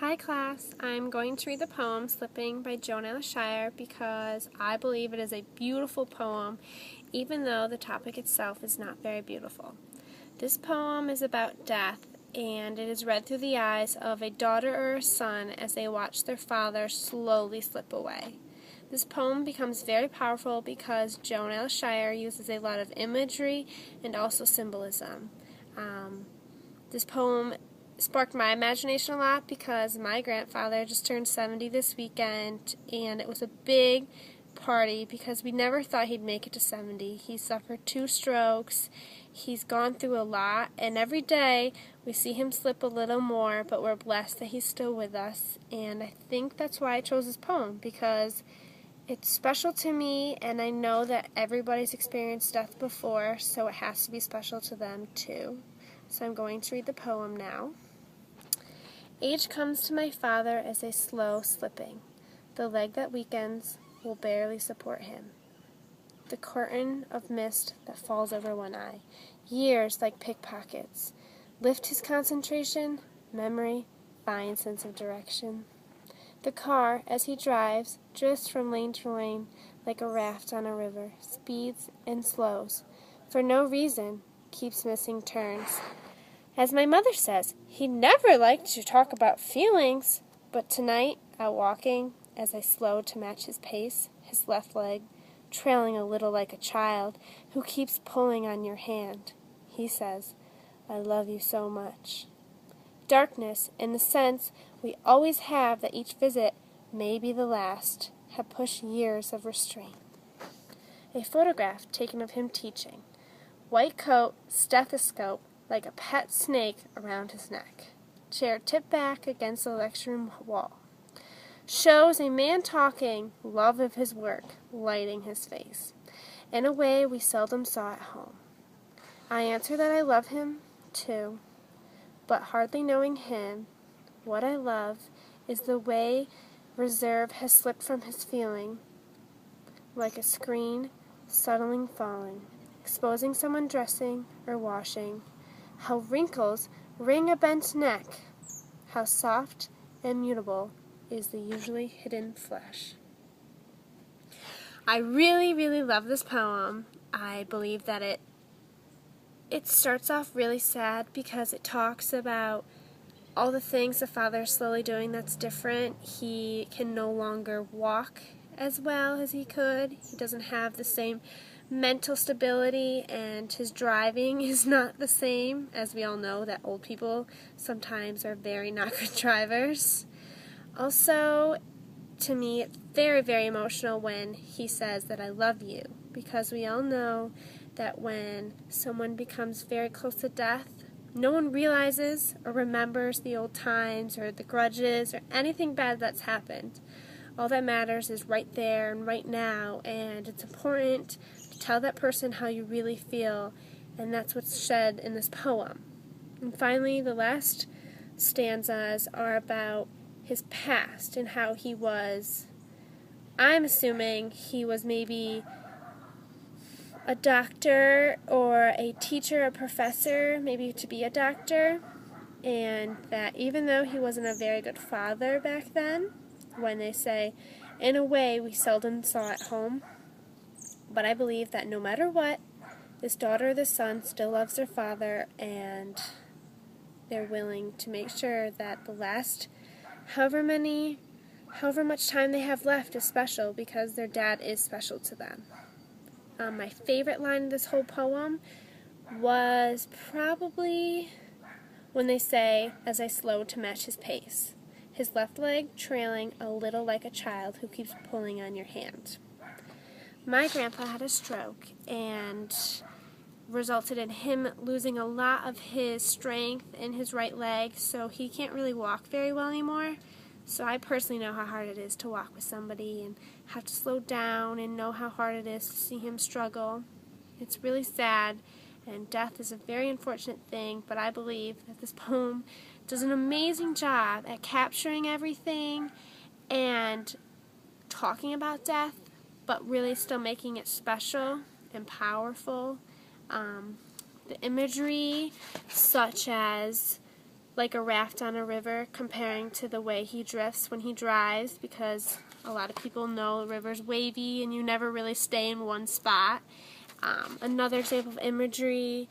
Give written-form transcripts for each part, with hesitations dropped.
Hi class, I'm going to read the poem Slipping by Joan Eyre Shire because I believe it is a beautiful poem even though the topic itself is not very beautiful. This poem is about death and it is read through the eyes of a daughter or a son as they watch their father slowly slip away. This poem becomes very powerful because Joan Eyre Shire uses a lot of imagery and also symbolism. This poem sparked my imagination a lot because my grandfather just turned 70 this weekend, and it was a big party because we never thought he'd make it to 70. He suffered 2 strokes, he's gone through a lot, and every day we see him slip a little more, but we're blessed that he's still with us, and I think that's why I chose this poem, because it's special to me, and I know that everybody's experienced death before, so it has to be special to them too. So I'm going to read the poem now. Age comes to my father as a slow slipping. The leg that weakens will barely support him. The curtain of mist that falls over one eye. Years like pickpockets. Lift his concentration, memory, fine sense of direction. The car, as he drives, drifts from lane to lane like a raft on a river, speeds and slows. For no reason, keeps missing turns. As my mother says, he never liked to talk about feelings, but tonight, out walking, as I slowed to match his pace, his left leg, trailing a little like a child who keeps pulling on your hand, he says, I love you so much. Darkness, in the sense we always have that each visit may be the last, had pushed years of restraint. A photograph taken of him teaching. White coat, stethoscope, like a pet snake around his neck. Chair tipped back against the lecture room wall. Shows a man talking, love of his work, lighting his face, in a way we seldom saw at home. I answer that I love him, too, but hardly knowing him, what I love is the way reserve has slipped from his feeling, like a screen settling falling, exposing someone dressing or washing, how wrinkles ring a bent neck, how soft and mutable is the usually hidden flesh. I really, really love this poem. I believe that it starts off really sad because it talks about all the things the father is slowly doing that's different. He can no longer walk as well as he could. He doesn't have the same mental stability, and his driving is not the same, as we all know that old people sometimes are very not good drivers. Also, to me, it's very, very emotional when he says that I love you, because we all know that when someone becomes very close to death, no one realizes or remembers the old times or the grudges or anything bad that's happened. All that matters is right there and right now, and it's important to tell that person how you really feel, and that's what's shed in this poem. And finally, the last stanzas are about his past and how he was, I'm assuming he was maybe a doctor or a teacher, a professor, maybe to be a doctor, and that even though he wasn't a very good father back then, when they say, in a way we seldom saw at home, but I believe that no matter what, this daughter or this son still loves their father, and they're willing to make sure that the last however much time they have left is special, because their dad is special to them. My favorite line of this whole poem was probably when they say, as I slowed to match his pace, his left leg trailing a little like a child who keeps pulling on your hand. My grandpa had a stroke and resulted in him losing a lot of his strength in his right leg, so he can't really walk very well anymore. So I personally know how hard it is to walk with somebody and have to slow down and know how hard it is to see him struggle. It's really sad, and death is a very unfortunate thing, but I believe that this poem does an amazing job at capturing everything and talking about death, but really still making it special and powerful. The imagery, such as like a raft on a river, comparing to the way he drifts when he drives, because a lot of people know the river's wavy and you never really stay in one spot. Another example of imagery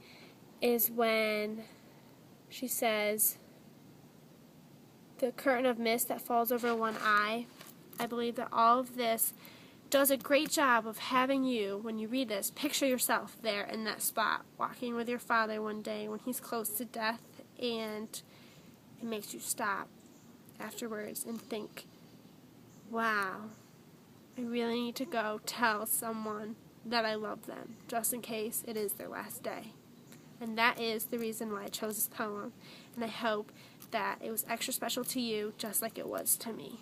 is when she says, the curtain of mist that falls over one eye. I believe that all of this does a great job of having you, when you read this, picture yourself there in that spot, walking with your father one day when he's close to death, and it makes you stop afterwards and think, wow, I really need to go tell someone that I love them, just in case it is their last day. And that is the reason why I chose this poem, and I hope that it was extra special to you, just like it was to me.